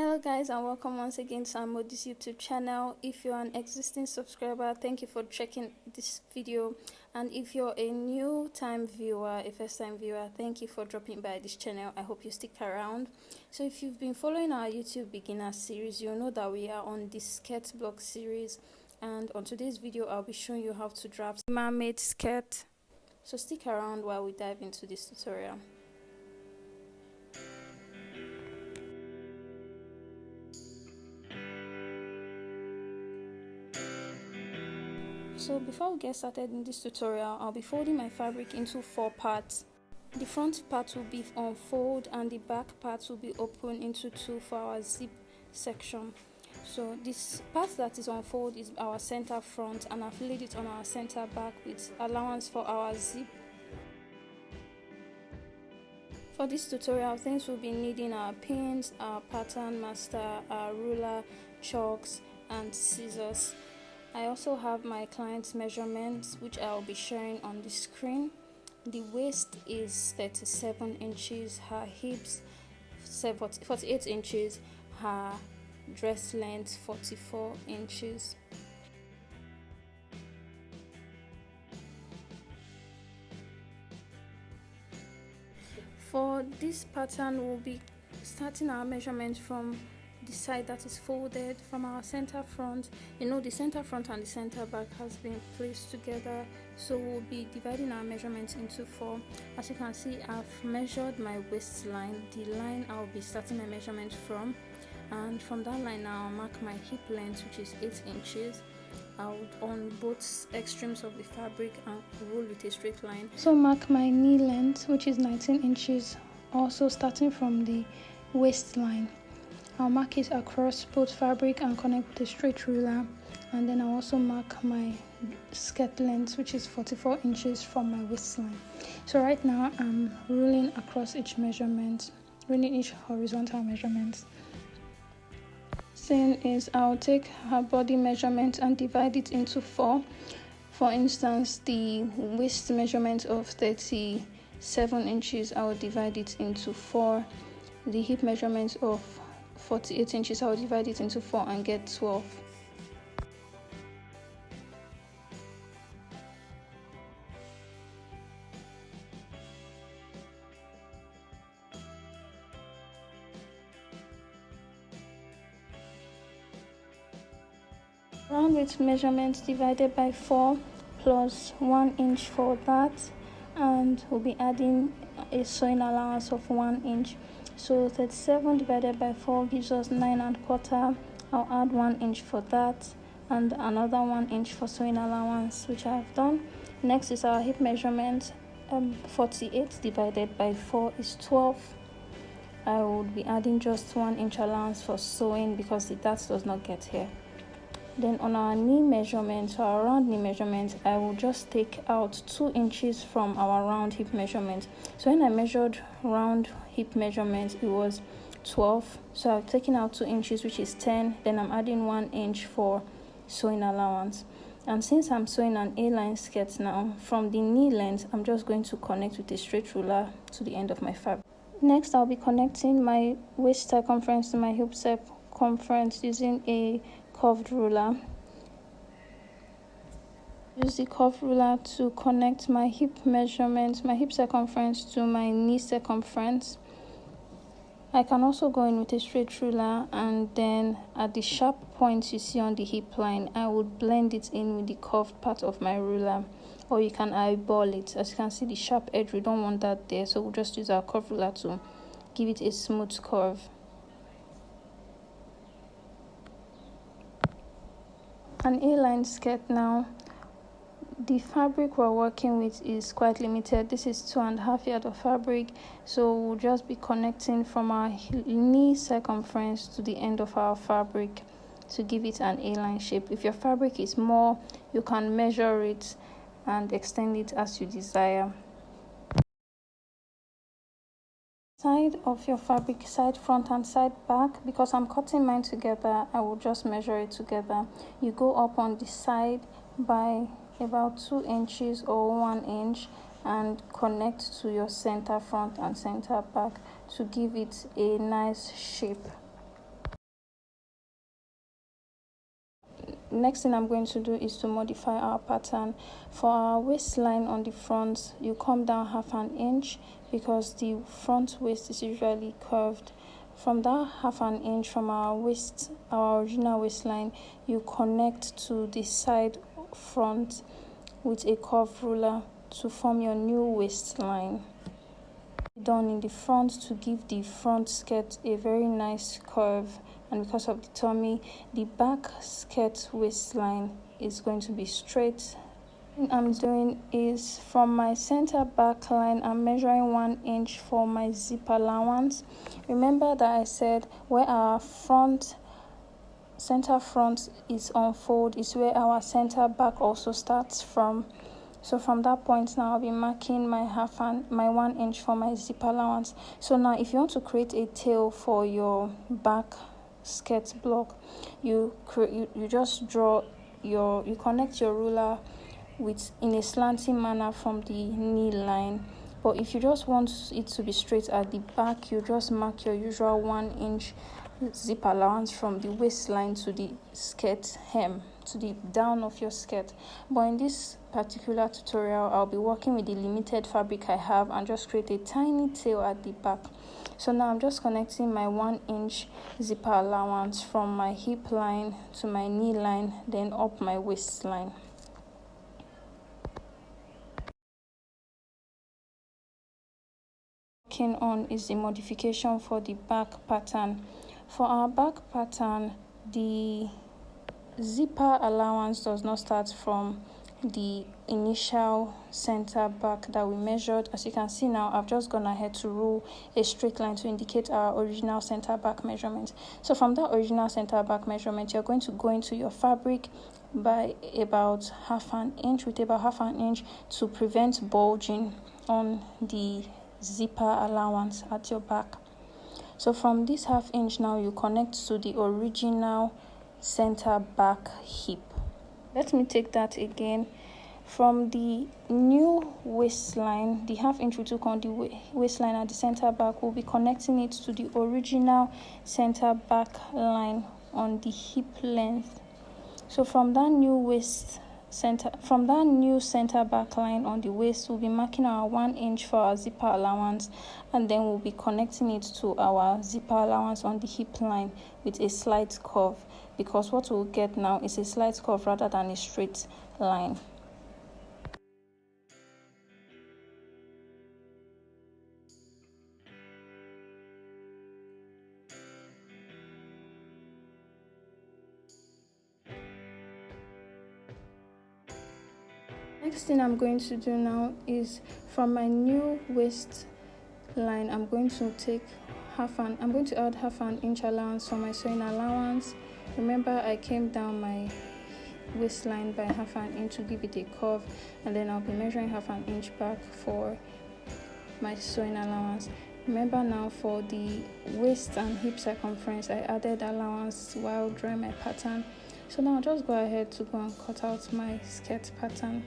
Hello guys, and welcome once again to this YouTube channel. If you're an existing subscriber, thank you for checking this video, and if you're a new time viewer, a first time viewer, thank you for dropping by this channel. I hope you stick around. So if you've been following our YouTube beginner series, you'll know that we are on the skirt block series, and on today's video I'll be showing you how to draft mermaid skirt. So stick around while we dive into this tutorial. So before we get started in this tutorial, I'll be folding my fabric into 4 parts. The front part will be on fold and the back part will be open into 2 for our zip section. So this part that is on fold is our center front, and I've laid it on our center back with allowance for our zip. For this tutorial, things we'll be needing are pins, our pattern master, our ruler, chalks and scissors. I also have my client's measurements, which I'll be sharing on the screen. The waist is 37 inches, her hips 48 inches, her dress length 44 inches. For this pattern, we'll be starting our measurement from the side that is folded from our center front. You know, the center front and the center back has been placed together, so we'll be dividing our measurements into 4. As you can see, I've measured my waistline, the line I'll be starting my measurement from, and from that line I'll mark my hip length, which is 8 inches. I'll on both extremes of the fabric and roll with a straight line. So mark my knee length, which is 19 inches, also starting from the waistline. I'll mark it across both fabric and connect with a straight ruler, and then I'll also mark my skirt length, which is 44 inches from my waistline. So right now I'm ruling across each measurement, ruling each horizontal measurement. Saying is, I'll take her body measurement and divide it into 4. For instance, the waist measurement of 37 inches, I'll divide it into 4. The hip measurement of 48 inches, I'll divide it into 4 and get 12. Round width measurement divided by 4 plus 1 inch for that, and we'll be adding a sewing allowance of 1 inch. So 37 divided by 4 gives us 9¼ I'll add 1 inch for that and another 1 inch for sewing allowance, which I have done. Next is our hip measurement. 48 divided by 4 is 12. I would be adding just 1 inch allowance for sewing because that does not get here. Then on our knee measurement, so our round knee measurement, I will just take out 2 inches from our round hip measurement. So when I measured round hip measurement, it was 12. So I've taken out 2 inches, which is 10. Then I'm adding 1 inch for sewing allowance. And since I'm sewing an A-line skirt now, from the knee length, I'm just going to connect with a straight ruler to the end of my fabric. Next, I'll be connecting my waist circumference to my hip circumference using a curved ruler. Use the curved ruler to connect my hip measurement, my hip circumference to my knee circumference. I can also go in with a straight ruler, and then at the sharp point you see on the hip line, I would blend it in with the curved part of my ruler, or you can eyeball it. As you can see, the sharp edge, we don't want that there, so we'll just use our curved ruler to give it a smooth curve. An A-line skirt now, the fabric we're working with is quite limited. This is 2½ yards of fabric, so we'll just be connecting from our knee circumference to the end of our fabric to give it an A-line shape. If your fabric is more, you can measure it and extend it as you desire. Side of your fabric, side front and side back, because I'm cutting mine together, I will just measure it together. You go up on the side by about 2 inches or 1 inch and connect to your center front and center back to give it a nice shape. next thing I'm going to do is to modify our pattern. For our waistline on the front, you come down half an inch because the front waist is usually curved. From that half an inch from our waist, our original waistline, you connect to the side front with a curve ruler to form your new waistline. Done in the front to give the front skirt a very nice curve, and because of the tummy, the back skirt waistline is going to be straight. What I'm doing is from my center back line, I'm measuring 1 inch for my zip allowance. Remember that I said where our center front is on fold is where our center back also starts from. So from that point now, I'll be marking my 1 inch for my zip allowance. So now if you want to create a tail for your back skirt block, you just draw you connect your ruler in a slanting manner from the knee line. But if you just want it to be straight at the back, you just mark your usual 1 inch zip allowance from the waistline to the skirt hem, to the down of your skirt. But in this particular tutorial, I'll be working with the limited fabric I have and just create a tiny tail at the back. So now I'm just connecting my 1 inch zipper allowance from my hip line to my knee line, then up my waistline. Working on is the modification for the back pattern. For our back pattern, the zipper allowance does not start from the initial center back that we measured. As you can see now, I've just gone ahead to rule a straight line to indicate our original center back measurement. So from that original center back measurement, you're going to go into your fabric by about half an inch to prevent bulging on the zipper allowance at your back. So from this half inch now, you connect to the original center back hip. Let me take that again. From the new waistline, the half inch we took on the waistline at the center back, we'll be connecting it to the original center back line on the hip length. So from that new center back line on the waist, we'll be marking our 1 inch for our zipper allowance, and then we'll be connecting it to our zipper allowance on the hip line with a slight curve, because what we'll get now is a slight curve rather than a straight line. Next thing I'm going to do now is from my new waist line, I'm going to add half an inch allowance for my sewing allowance. Remember, I came down my waistline by half an inch to give it a curve, and then I'll be measuring half an inch back for my sewing allowance. Remember now, for the waist and hip circumference, I added allowance while drawing my pattern. So now I'll just go ahead to go and cut out my skirt pattern.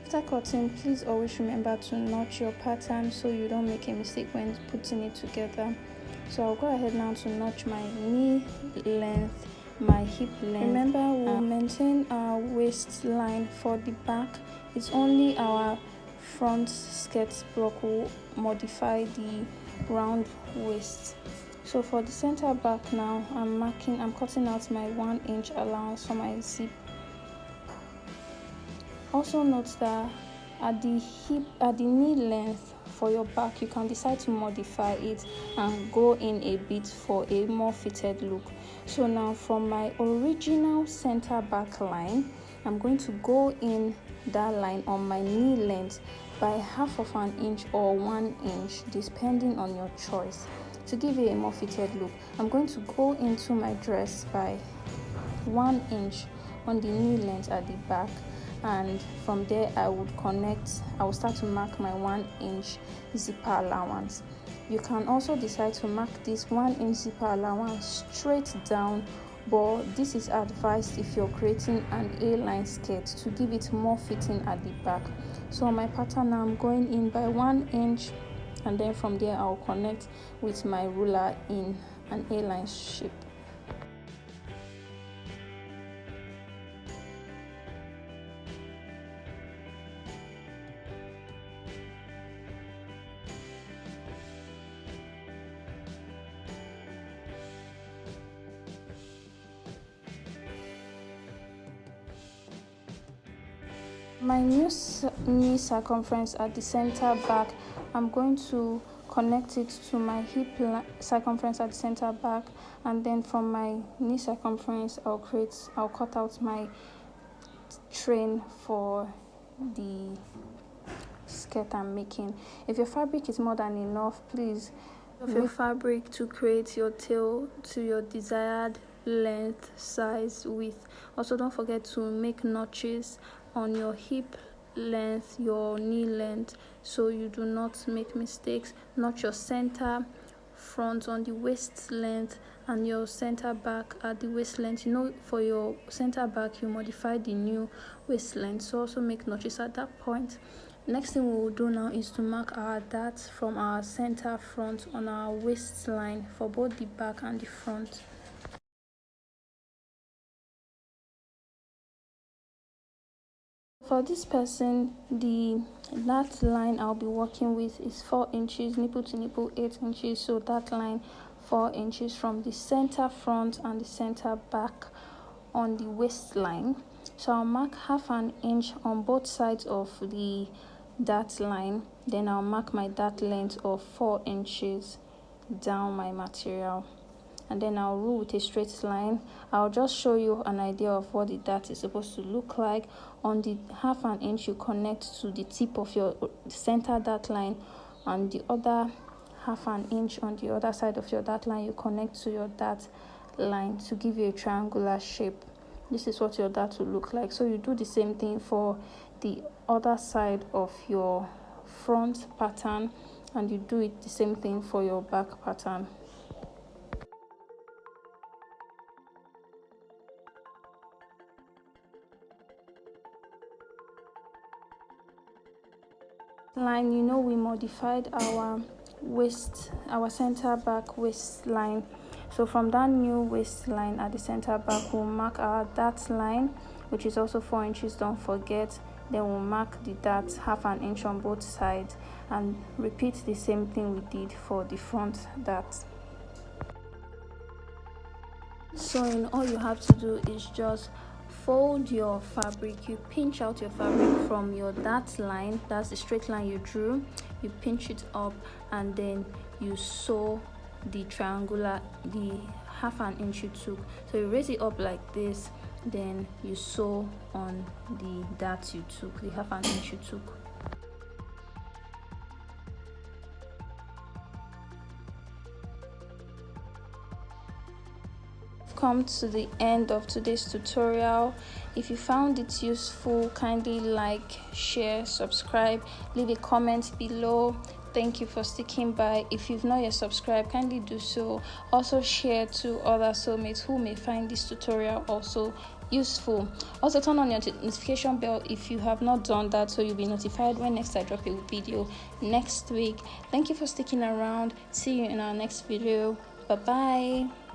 After cutting, please always remember to notch your pattern so you don't make a mistake when putting it together. So I'll go ahead now to notch my knee length, my hip length. Remember, we'll maintain our waistline for the back. It's only our front skirt block will modify the round waist. So for the center back now, I'm cutting out my 1 inch allowance for my zip. Also note that at the knee length for your back, you can decide to modify it and go in a bit for a more fitted look. So now from my original center back line, I'm going to go in that line on my knee length by half of an inch or 1 inch, depending on your choice. To give it a more fitted look, I'm going to go into my dress by 1 inch on the knee length at the back, and from there I will start to mark my 1 inch zipper allowance. You can also decide to mark this 1 inch zipper allowance straight down, but this is advised if you're creating an A-line skirt to give it more fitting at the back. So on my pattern now, I'm going in by 1 inch, and then from there I'll connect with my ruler in an A-line shape. My new knee circumference at the center back, I'm going to connect it to my hip circumference at the center back, and then from my knee circumference I'll cut out my train for the skirt I'm making. If your fabric is more than enough, please use your fabric to create your tail to your desired length, size, width. Also, don't forget to make notches on your hip length, your knee length, so you do not make mistakes. Notch your center front on the waist length and your center back at the waist length. For your center back you modify the new waist length, so also make notches at that point. Next thing we will do now is to mark our darts from our center front on our waistline for both the back and the front. For this person, the dart line I'll be working with is 4 inches, nipple to nipple 8 inches, so that line 4 inches from the center front and the center back on the waistline. So I'll mark 1/2 inch on both sides of the dart line, then I'll mark my dart length of 4 inches down my material, and then I'll rule with a straight line. I'll just show you an idea of what the dart is supposed to look like. On the 1/2 inch you connect to the tip of your center dart line, and the other 1/2 inch on the other side of your dart line you connect to your dart line to give you a triangular shape. This is what your dart will look like. So you do the same thing for the other side of your front pattern, and you do it the same thing for your back pattern. Line, we modified our center back waistline, so from that new waistline at the center back we'll mark our dart line, which is also 4 inches, don't forget. Then we'll mark the dart 1/2 inch on both sides and repeat the same thing we did for the front dart. Sewing, all you have to do is just fold your fabric. You pinch out your fabric from your dart line, that's the straight line you drew. You pinch it up and then you sew the triangular, the 1/2 inch you took. So you raise it up like this, then you sew on the dart you took, the 1/2 inch you took. Come to the end of today's tutorial. If you found it useful, kindly like, share, subscribe, leave a comment below. Thank you for sticking by. If you've not yet subscribed, kindly do so. Also share to other soulmates who may find this tutorial also useful. Also turn on your notification bell if you have not done that, so you'll be notified when next I drop a video next week. Thank you for sticking around. See you in our next video. Bye bye.